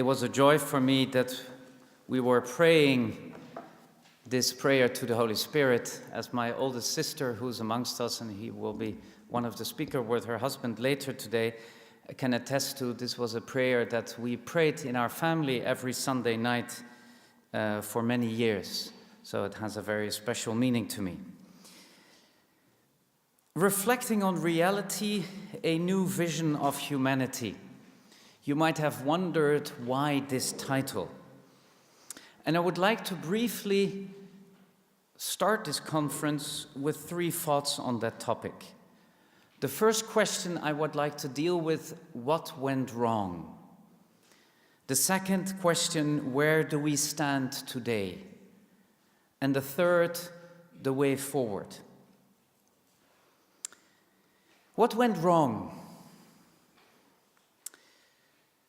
was a joy for me that we were praying this prayer to the Holy Spirit as my oldest sister, who's amongst us, and he will be one of the speakers with her husband later today, can attest to. This was a prayer that we prayed in our family every Sunday night for many years. So it has a very special meaning to me. Reflecting on reality, a new vision of humanity. You might have wondered why this title. And I would like to briefly start this conference with 3 thoughts on that topic. The first question I would like to deal with, what went wrong? The second question, where do we stand today? And the third, the way forward. What went wrong?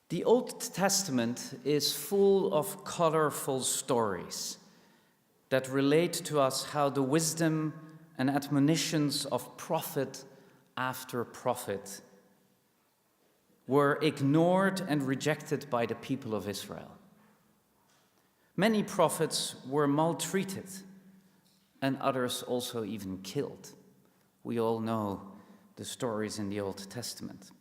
The Old Testament is full of colorful stories that relate to us how the wisdom and admonitions of prophet after prophet were ignored and rejected by the people of Israel. Many prophets were maltreated and others also even killed. We all know the stories in the Old Testament.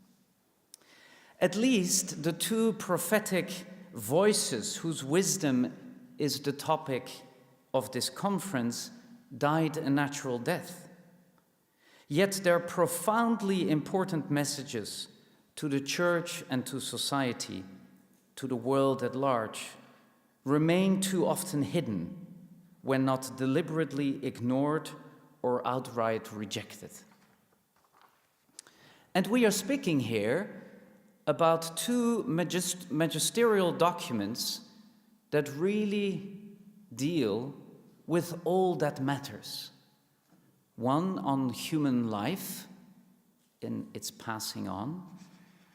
At least the 2 prophetic voices whose wisdom is the topic of this conference died a natural death. Yet their profoundly important messages to the church and to society, to the world at large, remain too often hidden when not deliberately ignored or outright rejected. And we are speaking here about 2 magisterial documents that really deal with all that matters. One on human life in its passing on,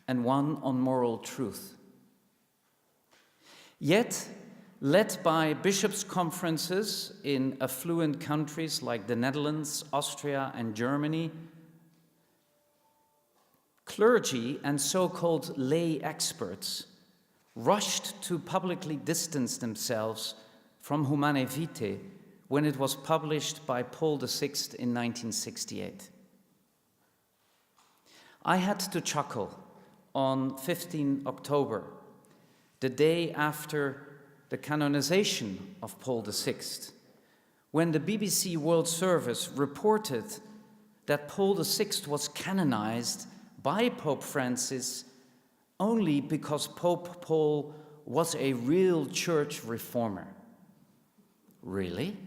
and one on moral truth. Yet, led by bishops' conferences in affluent countries like the Netherlands, Austria, and Germany, clergy and so-called lay experts rushed to publicly distance themselves from Humanae Vitae when it was published by Paul VI in 1968. I had to chuckle on 15 October, the day after the canonization of Paul VI, when the BBC World Service reported that Paul VI was canonized by Pope Francis only because Pope Paul was a real church reformer. Really?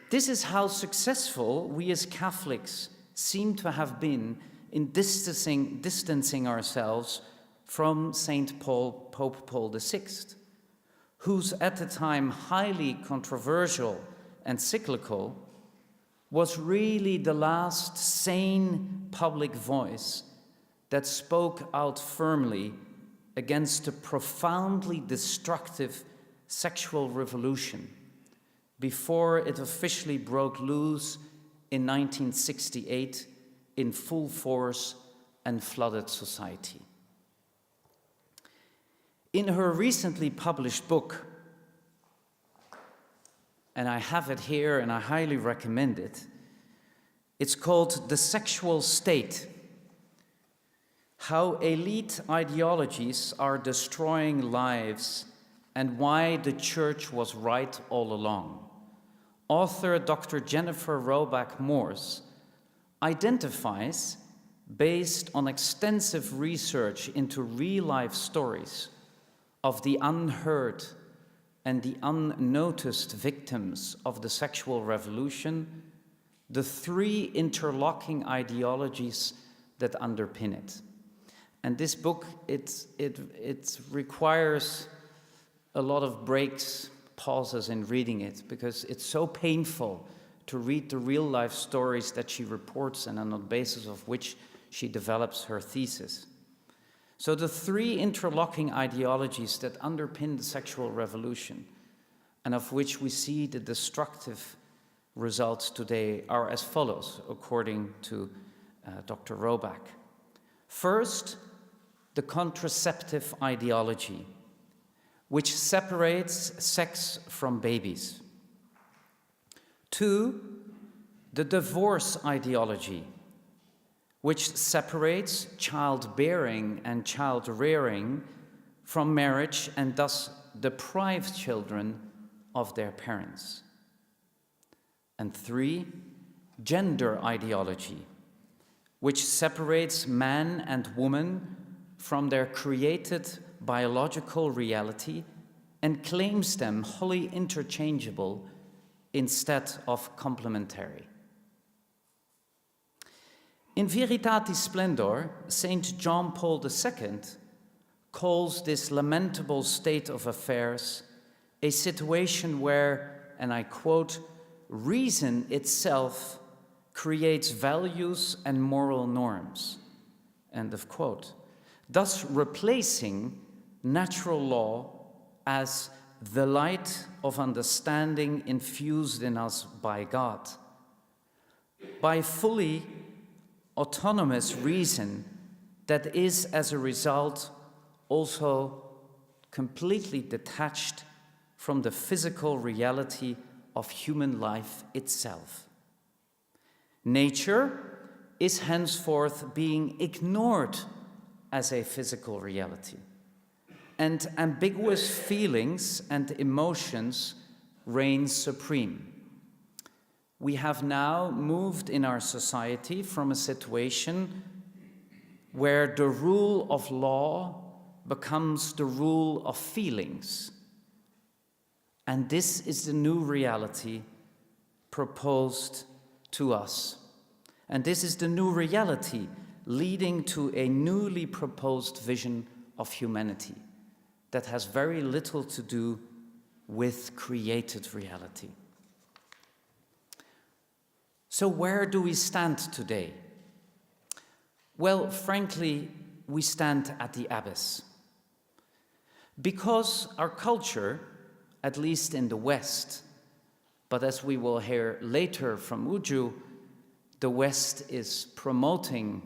This is how successful we as Catholics seem to have been in distancing ourselves from St. Paul, Pope Paul VI, whose at the time highly controversial encyclical was really the last sane public voice that spoke out firmly against a profoundly destructive sexual revolution before it officially broke loose in 1968 in full force and flooded society. In her recently published book, and I have it here and I highly recommend it, it's called The Sexual State: How Elite Ideologies Are Destroying Lives and Why the Church Was Right All Along. Author Dr. Jennifer Roback Morse identifies, based on extensive research into real-life stories of the unheard and the unnoticed victims of the sexual revolution, the 3 interlocking ideologies that underpin it. And this book, it requires a lot of breaks, pauses in reading it, because it's so painful to read the real-life stories that she reports and on the basis of which she develops her thesis. So the 3 interlocking ideologies that underpin the sexual revolution, and of which we see the destructive results today, are as follows, according to Dr. Roback. First, the contraceptive ideology, which separates sex from babies. 2, the divorce ideology, which separates childbearing and child-rearing from marriage and thus deprives children of their parents. And 3, gender ideology, which separates man and woman from their created biological reality and claims them wholly interchangeable instead of complementary. In Veritatis Splendor, St. John Paul II calls this lamentable state of affairs a situation where, and I quote, reason itself creates values and moral norms, end of quote, thus replacing natural law as the light of understanding infused in us by God. By fully autonomous reason that is, as a result, also completely detached from the physical reality of human life itself. Nature is henceforth being ignored as a physical reality, and ambiguous feelings and emotions reign supreme. We have now moved in our society from a situation where the rule of law becomes the rule of feelings. And this is the new reality proposed to us. And this is the new reality leading to a newly proposed vision of humanity that has very little to do with created reality. So where do we stand today? Well, frankly, we stand at the abyss. Because our culture, at least in the West, but as we will hear later from Uju, the West is promoting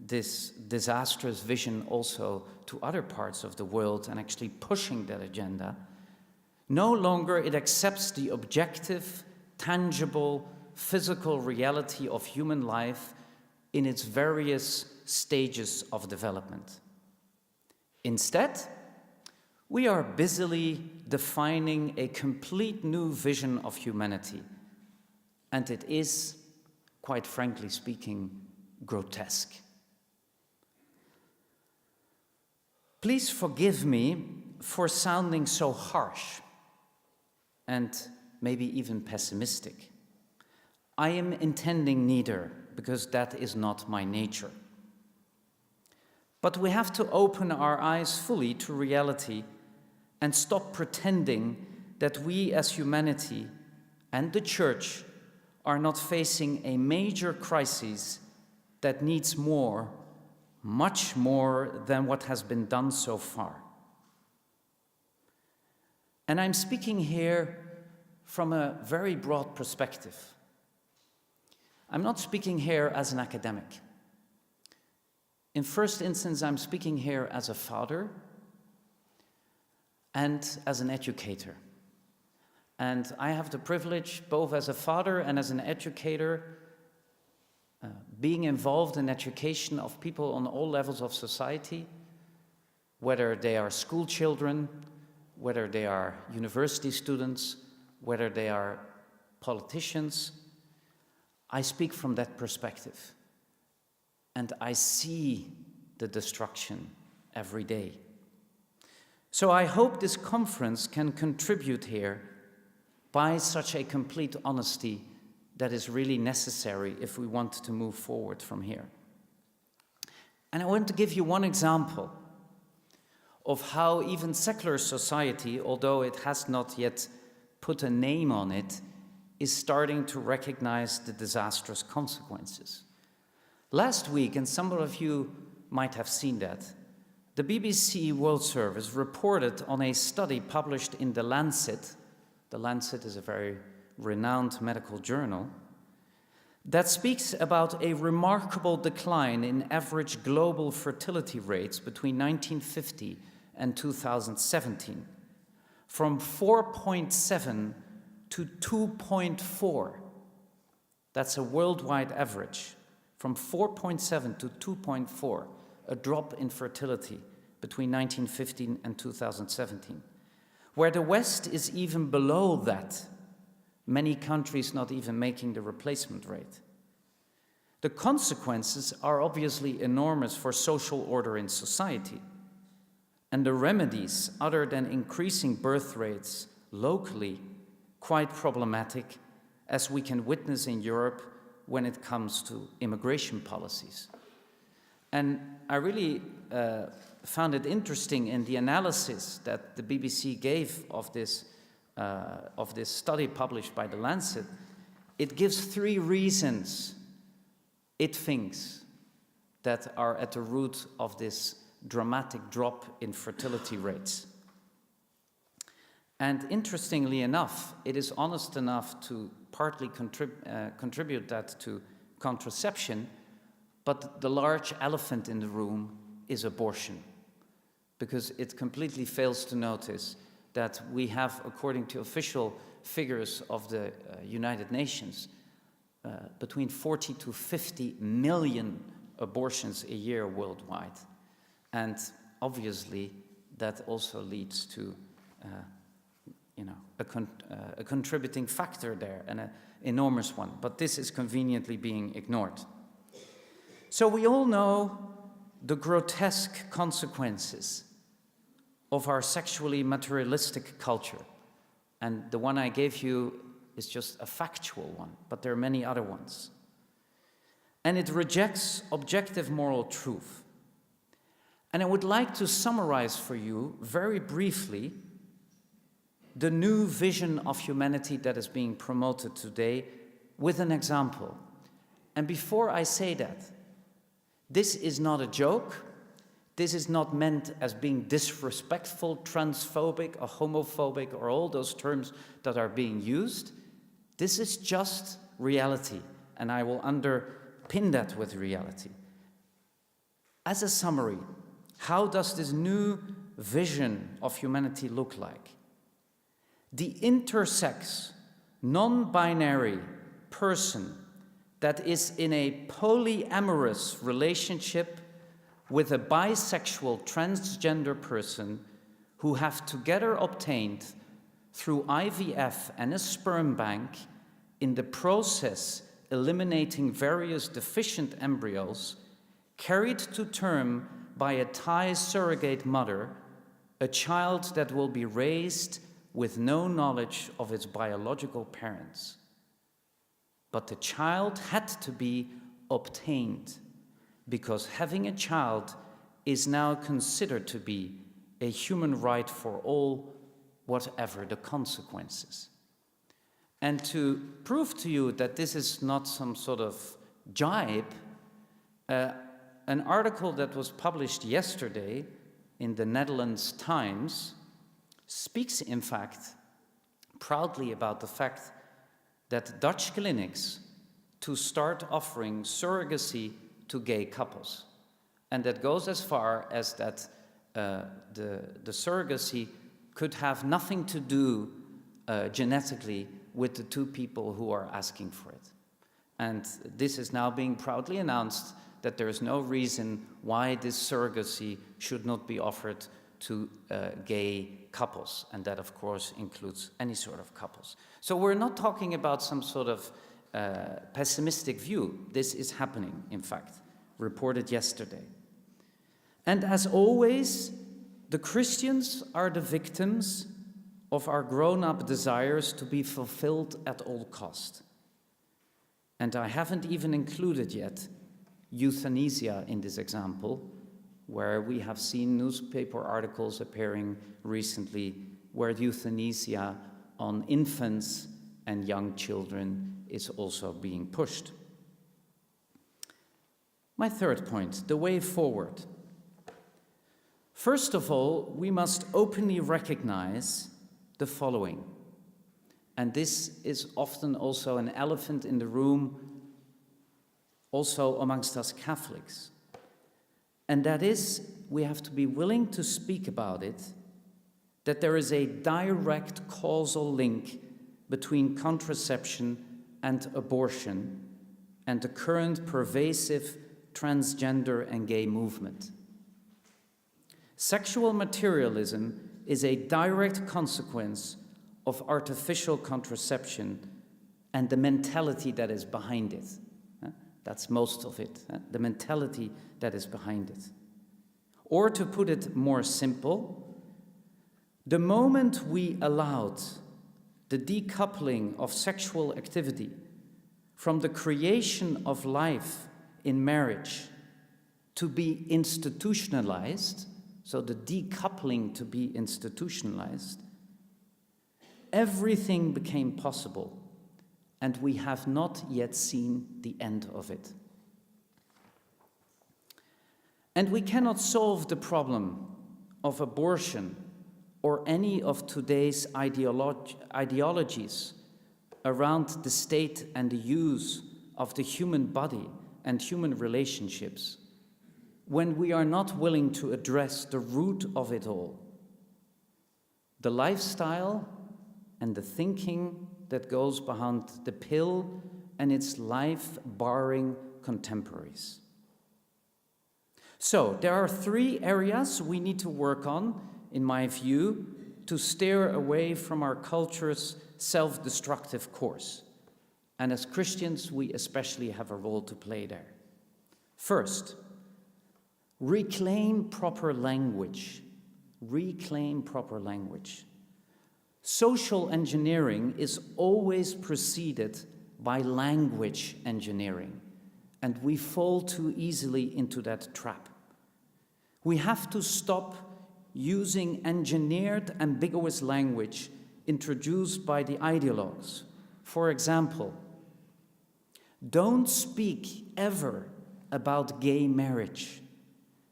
this disastrous vision also to other parts of the world and actually pushing that agenda. No longer it accepts the objective, tangible, physical reality of human life in its various stages of development. Instead, we are busily defining a complete new vision of humanity, and it is, quite frankly speaking, grotesque. Please forgive me for sounding so harsh and maybe even pessimistic. I am intending neither, because that is not my nature. But we have to open our eyes fully to reality and stop pretending that we as humanity and the Church are not facing a major crisis that needs more, much more than what has been done so far. And I'm speaking here from a very broad perspective. I'm not speaking here as an academic. In first instance, I'm speaking here as a father and as an educator. And I have the privilege, both as a father and as an educator, being involved in education of people on all levels of society, whether they are school children, whether they are university students, whether they are politicians. I speak from that perspective, and I see the destruction every day. So I hope this conference can contribute here by such a complete honesty that is really necessary if we want to move forward from here. And I want to give you one example of how even secular society, although it has not yet put a name on it, is starting to recognize the disastrous consequences. Last week, and some of you might have seen that, the BBC World Service reported on a study published in The Lancet. The Lancet is a very renowned medical journal, that speaks about a remarkable decline in average global fertility rates between 1950 and 2017, from 4.7 to 2.4. That's a worldwide average, from 4.7 to 2.4, a drop in fertility between 1915 and 2017, where the West is even below that, many countries not even making the replacement rate. The consequences are obviously enormous for social order in society, and the remedies, other than increasing birth rates locally, quite problematic, as we can witness in Europe when it comes to immigration policies. And I really found it interesting in the analysis that the BBC gave of this study published by The Lancet. It gives 3 reasons it thinks that are at the root of this dramatic drop in fertility rates. And interestingly enough, it is honest enough to partly contribute that to contraception, but the large elephant in the room is abortion, because it completely fails to notice that we have, according to official figures of the United Nations, between 40 to 50 million abortions a year worldwide. And obviously, that also leads to a contributing factor there, and an enormous one. But this is conveniently being ignored. So we all know the grotesque consequences of our sexually materialistic culture. And the one I gave you is just a factual one, but there are many other ones. And it rejects objective moral truth. And I would like to summarize for you very briefly the new vision of humanity that is being promoted today with an example. And before I say that, this is not a joke. This is not meant as being disrespectful, transphobic, or homophobic, or all those terms that are being used. This is just reality, and I will underpin that with reality. As a summary, how does this new vision of humanity look like? The intersex, non-binary person that is in a polyamorous relationship with a bisexual transgender person who have together obtained through IVF and a sperm bank, in the process eliminating various deficient embryos, carried to term by a Thai surrogate mother, a child that will be raised with no knowledge of its biological parents. But the child had to be obtained, because having a child is now considered to be a human right for all, whatever the consequences. And to prove to you that this is not some sort of jibe, an article that was published yesterday in the Netherlands Times speaks, in fact, proudly about the fact that Dutch clinics to start offering surrogacy to gay couples. And that goes as far as that the surrogacy could have nothing to do genetically with the 2 people who are asking for it. And this is now being proudly announced that there is no reason why this surrogacy should not be offered to gay couples, and that of course includes any sort of couples. So we're not talking about some sort of pessimistic view. This is happening, in fact, reported yesterday. And as always, the Christians are the victims of our grown-up desires to be fulfilled at all cost. And I haven't even included yet euthanasia in this example, where we have seen newspaper articles appearing recently where euthanasia on infants and young children is also being pushed. My third point, the way forward. First of all, we must openly recognize the following. And this is often also an elephant in the room also amongst us Catholics. And that is, we have to be willing to speak about it, that there is a direct causal link between contraception and abortion and the current pervasive transgender and gay movement. Sexual materialism is a direct consequence of artificial contraception and the mentality that is behind it. That's most of it, the mentality that is behind it. Or to put it more simple, the moment we allowed the decoupling of sexual activity from the creation of life in marriage to be institutionalized, so the decoupling to be institutionalized, everything became possible, and we have not yet seen the end of it. And we cannot solve the problem of abortion or any of today's ideologies around the state and the use of the human body and human relationships when we are not willing to address the root of it all, the lifestyle and the thinking that goes behind the pill and its life-barring contemporaries. So, there are 3 areas we need to work on, in my view, to steer away from our culture's self-destructive course. And as Christians, we especially have a role to play there. First, reclaim proper language. Reclaim proper language. Social engineering is always preceded by language engineering, and we fall too easily into that trap. We have to stop using engineered, ambiguous language introduced by the ideologues. For example, don't speak ever about gay marriage.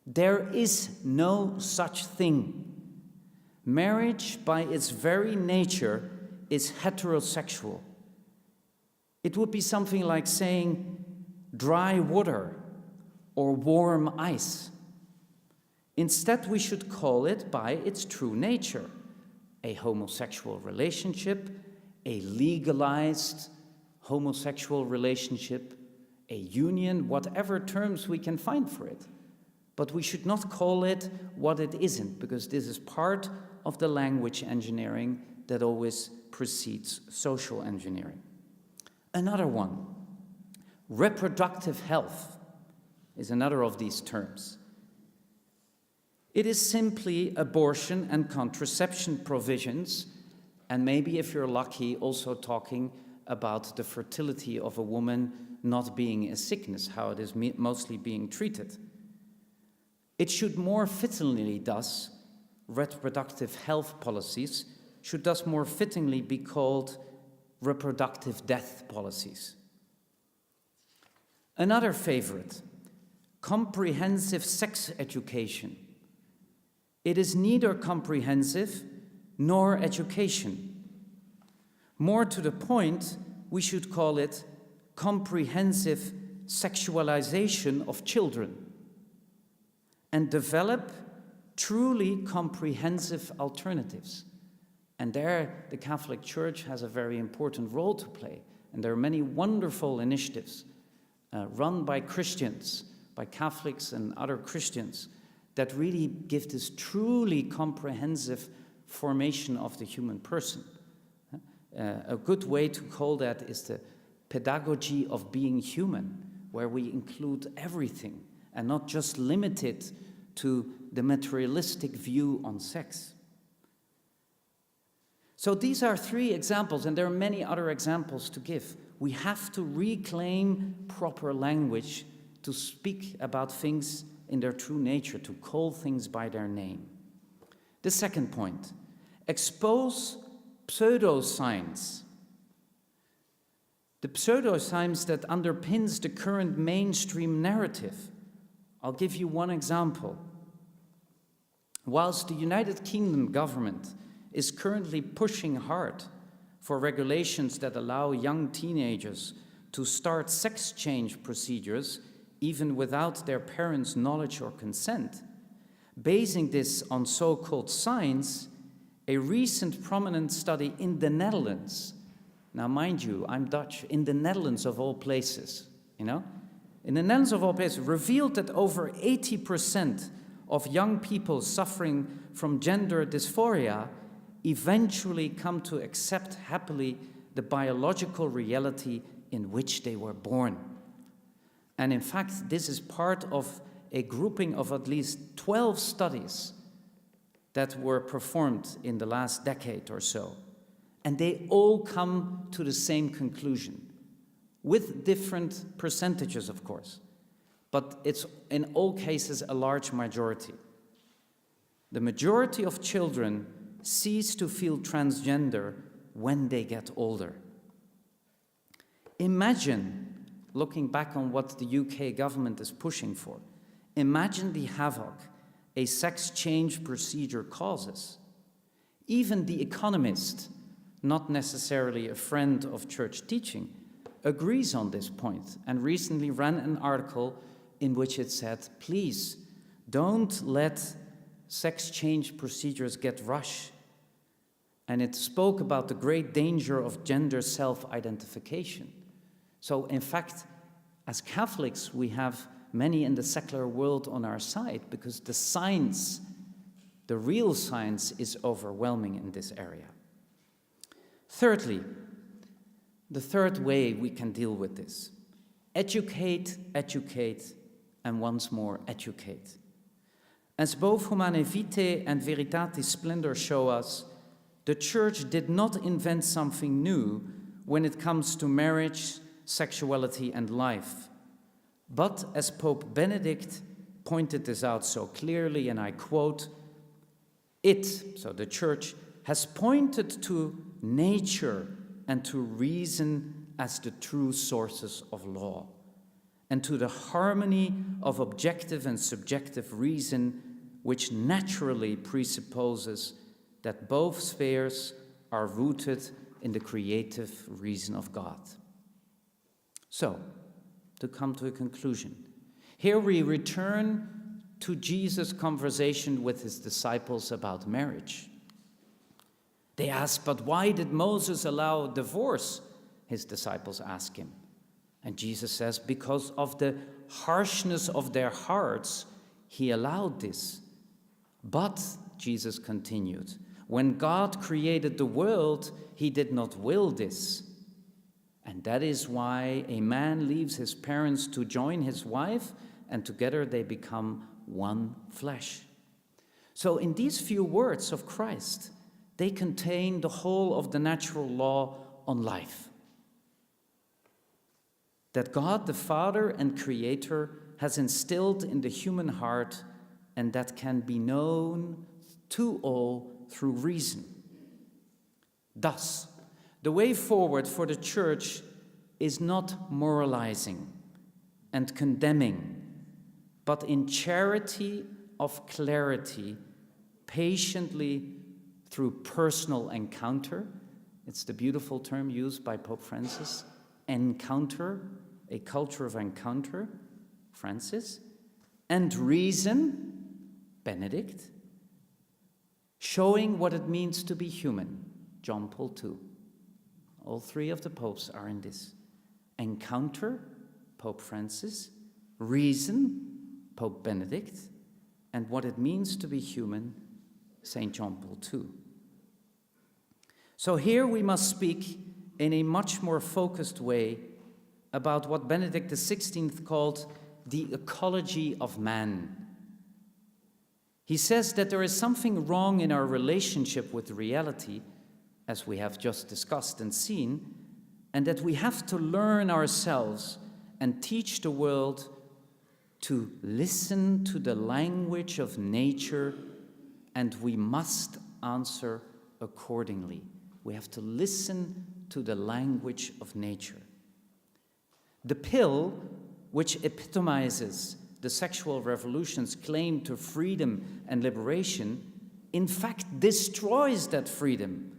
There is no such thing. Marriage, by its very nature, is heterosexual. It would be something like saying dry water or warm ice. Instead, we should call it by its true nature: a homosexual relationship, a legalized homosexual relationship, a union, whatever terms we can find for it. But we should not call it what it isn't, because this is part of the language engineering that always precedes social engineering. Another one, reproductive health, is another of these terms. It is simply abortion and contraception provisions, and maybe, if you're lucky, also talking about the fertility of a woman not being a sickness, how it is mostly being treated. It should more fittingly, thus, reproductive health policies should thus more fittingly be called reproductive death policies. Another favorite, comprehensive sex education. It is neither comprehensive nor education. More to the point, we should call it comprehensive sexualization of children, and develop truly comprehensive alternatives. And there, the Catholic Church has a very important role to play. And there are many wonderful initiatives run by Christians, by Catholics and other Christians, that really give this truly comprehensive formation of the human person. A good way to call that is the pedagogy of being human, where we include everything and not just limit it to the materialistic view on sex. So these are 3 examples, and there are many other examples to give. We have to reclaim proper language to speak about things in their true nature, to call things by their name. The second point, expose pseudoscience. The pseudoscience that underpins the current mainstream narrative. I'll give you one example. Whilst the United Kingdom government is currently pushing hard for regulations that allow young teenagers to start sex change procedures even without their parents' knowledge or consent. Basing this on so-called science, a recent prominent study in the Netherlands, now mind you, I'm Dutch, in the Netherlands of all places, in the Netherlands of all places, revealed that over 80% of young people suffering from gender dysphoria eventually come to accept happily the biological reality in which they were born. And in fact, this is part of a grouping of at least 12 studies that were performed in the last decade or so. And they all come to the same conclusion, with different percentages, of course. But it's, in all cases, a large majority. The majority of children cease to feel transgender when they get older. Imagine, looking back on what the UK government is pushing for, imagine the havoc a sex change procedure causes. Even The Economist, not necessarily a friend of church teaching, agrees on this point and recently ran an article in which it said, please, don't let sex change procedures get rushed. And it spoke about the great danger of gender self-identification. So in fact, as Catholics, we have many in the secular world on our side because the science, the real science, is overwhelming in this area. Thirdly, the third way we can deal with this: educate, educate, and once more educate. As both Humanae Vitae and Veritatis Splendor show us, the Church did not invent something new when it comes to marriage, sexuality, and life. But as Pope Benedict pointed this out so clearly, and I quote, it, so the Church, has pointed to nature and to reason as the true sources of law, and to the harmony of objective and subjective reason, which naturally presupposes that both spheres are rooted in the creative reason of God. So, to come to a conclusion, here we return to Jesus' conversation with his disciples about marriage. They ask, but why did Moses allow divorce? His disciples ask him. And Jesus says, because of the harshness of their hearts, he allowed this. But, Jesus continued, when God created the world, he did not will this. And that is why a man leaves his parents to join his wife, and together they become one flesh. So in these few words of Christ, they contain the whole of the natural law on life. That God, the Father and Creator, has instilled in the human heart, and that can be known to all through reason. Thus, the way forward for the Church is not moralizing and condemning, but in charity of clarity, patiently through personal encounter. It's the beautiful term used by Pope Francis, encounter, a culture of encounter, Francis, and reason, Benedict, showing what it means to be human, John Paul II. All three of the popes are in this. Encounter, Pope Francis, reason, Pope Benedict, and what it means to be human, St. John Paul II. So here we must speak in a much more focused way about what Benedict XVI called the ecology of man. He says that there is something wrong in our relationship with reality, as we have just discussed and seen, and that we have to learn ourselves and teach the world to listen to the language of nature, and we must answer accordingly. We have to listen to the language of nature. The pill, which epitomizes the sexual revolution's claim to freedom and liberation, in fact destroys that freedom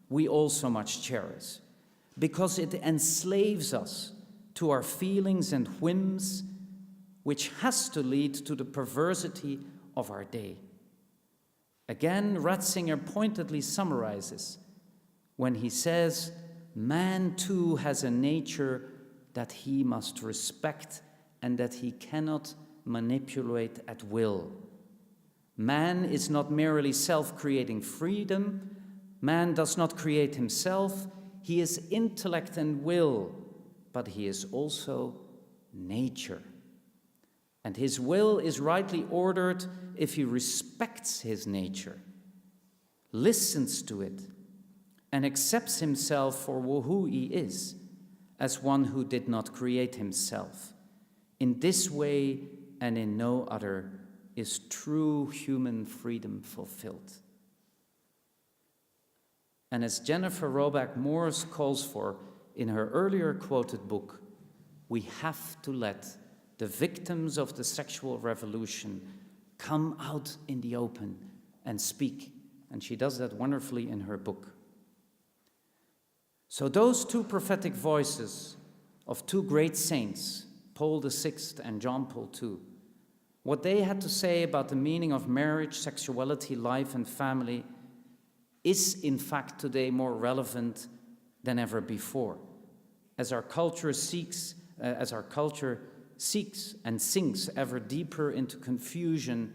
we all so much cherish, because it enslaves us to our feelings and whims, which has to lead to the perversity of our day. Again, Ratzinger pointedly summarizes when he says, man too has a nature that he must respect and that he cannot manipulate at will. Man is not merely self-creating freedom. Man does not create himself. He is intellect and will, but he is also nature. And his will is rightly ordered if he respects his nature, listens to it, and accepts himself for who he is, as one who did not create himself. In this way and in no other is true human freedom fulfilled. And as Jennifer Roback Morris calls for in her earlier quoted book, we have to let the victims of the sexual revolution come out in the open and speak. And she does that wonderfully in her book. So those two prophetic voices of two great saints, Paul VI and John Paul II, what they had to say about the meaning of marriage, sexuality, life, and family is in fact today more relevant than ever before, as our culture seeks and sinks ever deeper into confusion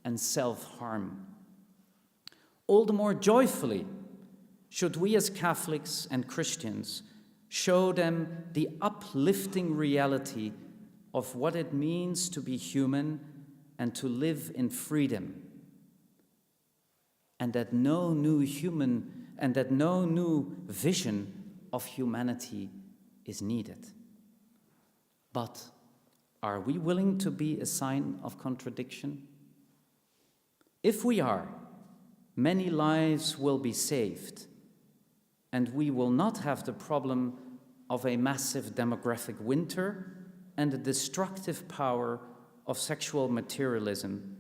and self-harm. All the more joyfully should we as Catholics and Christians show them the uplifting reality of what it means to be human and to live in freedom, and that no new vision of humanity is needed. But are we willing to be a sign of contradiction? If we are, many lives will be saved, and we will not have the problem of a massive demographic winter and the destructive power of sexual materialism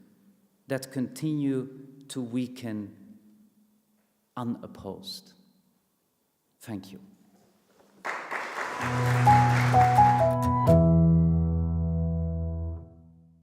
that continue to weaken unopposed. Thank you.